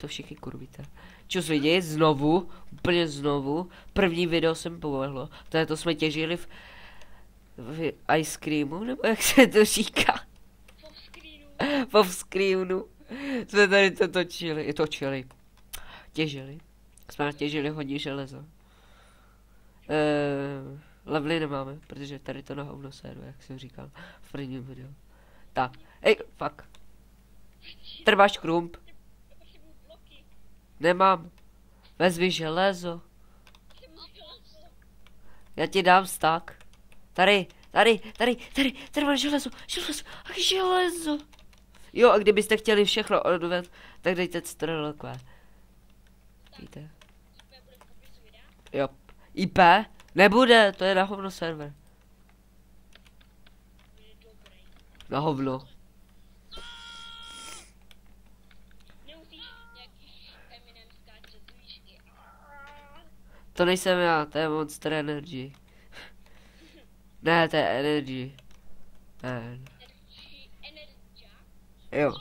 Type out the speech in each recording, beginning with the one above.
to všichni kurvíte. Čus lidi, znovu, úplně znovu. První video jsem povedlo. To jsme těžili v ice creamu, nebo jak se to říká? Po screenu. Jsme tady to točili. Těžili. Jsme těžili hodně železo. Levely nemáme, protože tady to na hovno server, jak jsem říkal v prvním videu. Tak, fuck. Trváš krump. Nemám. Vezmi železo. Já ti dám stack. Tady máš železo. Jo, a kdybyste chtěli všechno odvést, tak dejte strelkové. Víte? Jo. IP? Nebude, to je na hovno server. Na hovno. To nejsem já, to je Monster Energy. Ne, to je Energy. Ne. Jo.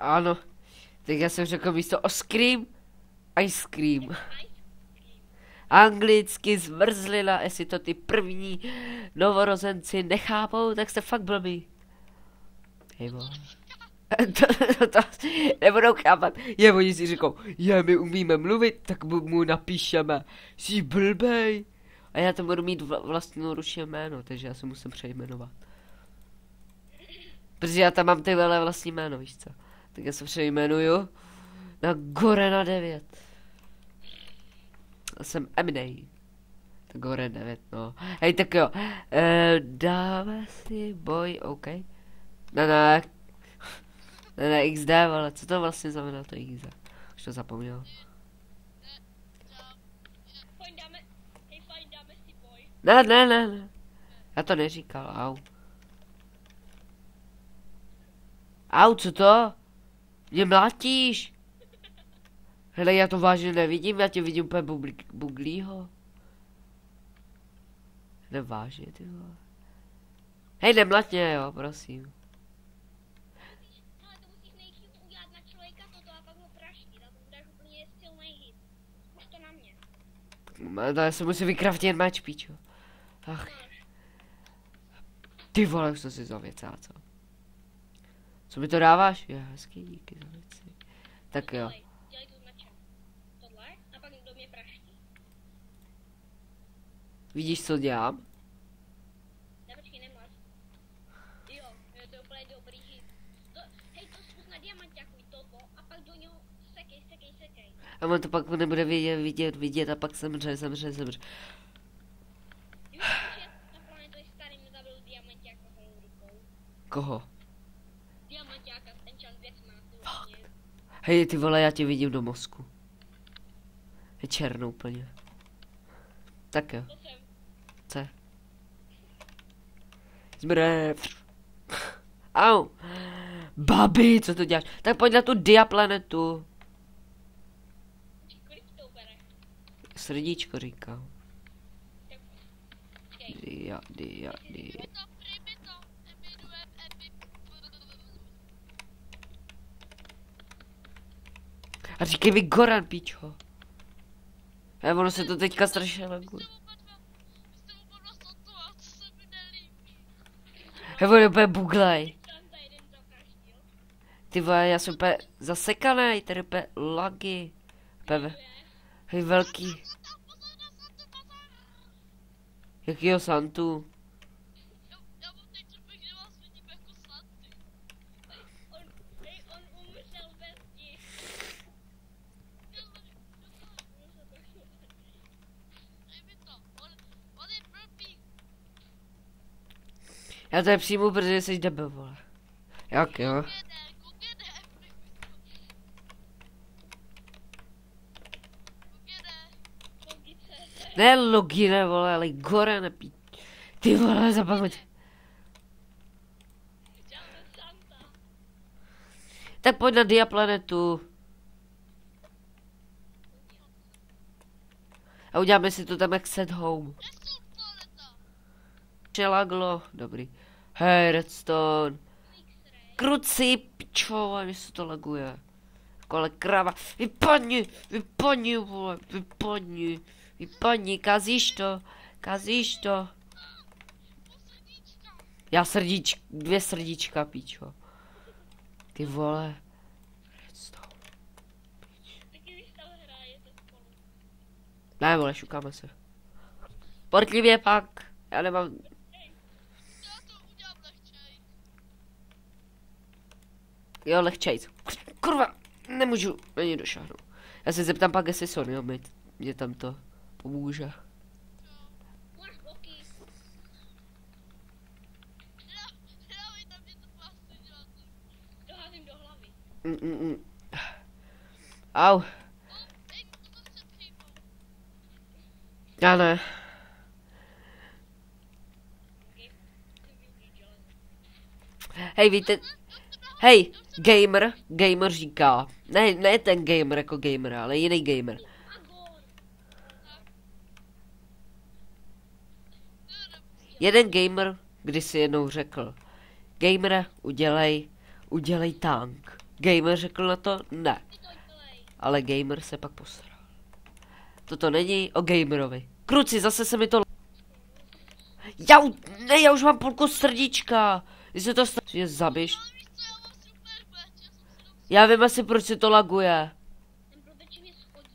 Ano, tak já jsem řekl místo scream, ice cream. Anglicky zmrzlina, jestli to ty první novorozenci nechápou, tak jste fakt blbý. Hejbo. to nebudou chápat. Oni si řekou, my umíme mluvit, tak mu napíšeme, jsi blbej. A já tam budu mít vlastní ruční jméno, takže já se musím přejmenovat. Protože já tam mám ty vlastní jméno, víš co. Tak já se přejmenuju na Gorena 9. Já jsem Eminem. Tak Goren 9, no. Hej, tak jo. Dáme si boj, OK. Ne, XD, ale co to vlastně znamená to XD? Už to zapomněl. Ne. Já to neříkal, au. Au, co to? Mě mlátíš. Hele, já to vážně nevidím, já tě vidím úplně buglýho. Nevážně, ty vole. Hej, nemlat mě, jo, prosím. No, já se musím vykraftit mač, píčo. Ach. Ty vole, už to si zavěcá, co? Co mi to dáváš? Je, hezký, díky za věci. Tak jo. Vidíš, co dělám? Ne, počkej, nemaz. Jo, to je úplně dobrý hit. Hej, to zkus na diamanťáku toto a pak do něho sekej. A on to pak nebude vidět a pak zemře. Víš, na planetu je starý mi zabil diamanťáka holou rukou. Koho? Diamanťáka z Enchant věcma. Hej, ty vole, já tě vidím do mozku. Je černou úplně. Tak jo. Co? Zmrev. Au. Babi, co to děláš? Tak pojď na tu diaplanetu. Srdíčko říkám. Dia. A říkej mi Goran, píčo. A ono se to teďka strašně laguje. Hej, on je úplně buglej. Ty vole, já jsem úplně zasekanej, tady úplně lagy. Hej, velký. Jakýho Santu? Já to je přijmu, protože jsi debil, vole. Jak jo? Ne logine, vole, ale gore nepí. Ty vole, zapaměť. Děláme Santa. Tak pojď na Diaplanetu. A uděláme si to tam jak set home. Redstone planeta. Čelaglo, dobrý. Hej, redstone. X-ray. Kruci, pičo, a mě se to laguje. Kole krava, vypadni, vole, vypadni, kazíš to. Posledníčka. Já srdíčka, 2 srdíčka, pičo. Ty vole. Redstone. Taky vy tam hrajete spolu. Ne, vole, šukáme se. Portlivě pak, já nemám, Já to udělám lehčej. jo, lehčejc. Kurva, nemůžu, není došáhnu. Já se zeptám pak, jestli Sony, mě tam to pomůže. Máš bloky. Nedávej tam mě to pásy dělat. Doházím do hlavy. Au, Ej, to se přijmou. já ne. Okay. Musím využít železo. Hej, víte, gamer říká, ne ten gamer jako gamer, ale jiný gamer. Agor. Jeden gamer kdysi jednou řekl, gamere, udělej tank. Gamer řekl na to, ne, Ty to dělej. ale gamer se pak posral. Toto není o gamerovi. Kruci, zase se mi to... Já už mám půlku srdíčka. Když se to mě zabiješ. Ale víš co, já mám super batch, já jsem si dal Já vím asi, proč se to laguje. Ten blbeč mě schodil.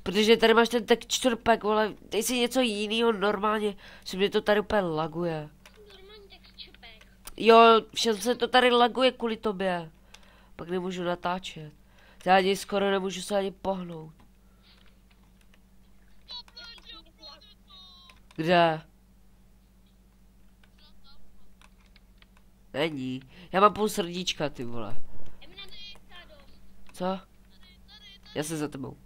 Protože tady máš ten texture pack, vole, dej si něco jiného normálně, že mě to tady úplně laguje. Normální texture pack. Jo, všem se to tady laguje kvůli tobě. Pak nemůžu natáčet. Já ani skoro nemůžu se ani pohnout. Kde? Není. Já mám půl srdíčka, ty vole. Eminence dost. Co? Já se za tebou.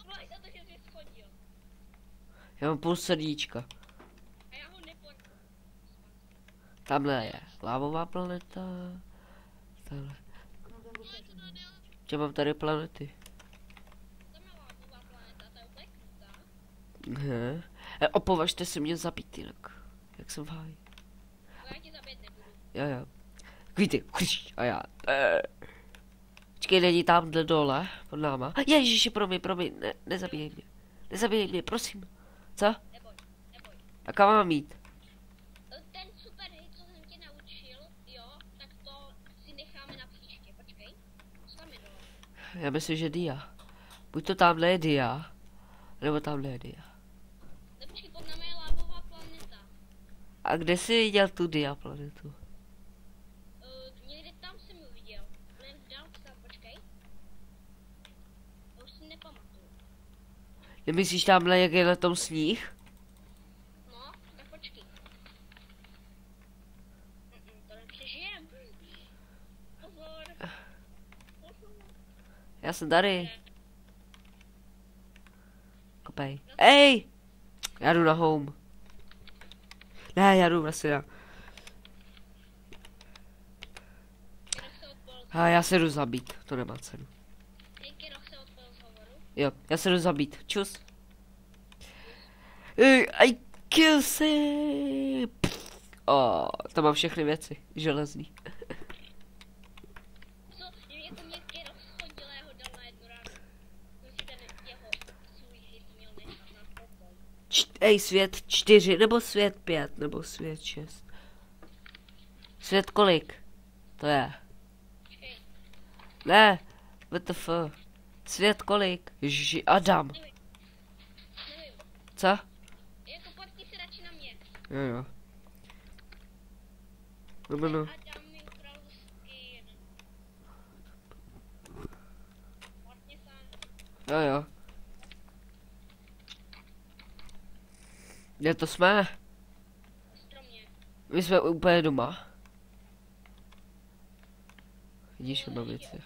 Volaj za to, že jsi schodil. Já mám půl srdíčka. A já ho neporku. Tamhle je lávová planeta. Tamhle. Já mám tady planety. Tam je lávová planeta, to je úplně krutá. Ne. Opovažte si mě zabít jinak. Jak jsem v háji. Já ti zabít nebudu. Jo. Víte, a já. Počkej, není tamhle dole, pod náma. Ježiši, promiň, nezabíjej mě, prosím. Co? Neboj. A kam mám jít? Ten super hit, co jsem tě naučil, jo, tak to si necháme na příště. Počkej. Co tam je dole? Já myslím, že dia. Buď to tamhle je dia, nebo tamhle je dia. No počkej, pod námi je lávová planeta. A kde jsi viděl tu dia planetu? Někde tam jsem ji viděl. Budem v dálce, počkej. Já už si nepamatuju. Nemyslíš tamhle, jak je na tom sníh? No, tak počkej. To nepřežijem. Pozor. Já jsem tady. Kopej. Ej! Já jdu na home. Ne, já jdu vlastně na... Kero se odpol. A já se jdu zabít, to nemá cenu. Hej, Kero se odpol z hovoru. Jo, já se jdu zabít. Čus. I kill se. O, tam mám všechny věci. Železný. Co? Jako mě Kero schodil a já ho dal na jednu ránu. Jsem si ten jeho svůj hit měl nechat na pokoj. Ej, svět 4, nebo svět 5, nebo svět 6. Svět kolik? To je. Počkej, Ne, WTF. Svět kolik? Ježiši, Adam. nevím. Co? Jako portni se radši na mě. Jo. No. A dám mi ukral skin. Portni se. Jo. Kde to jsme? Stromě. My jsme úplně doma. Vidíš, mám věci.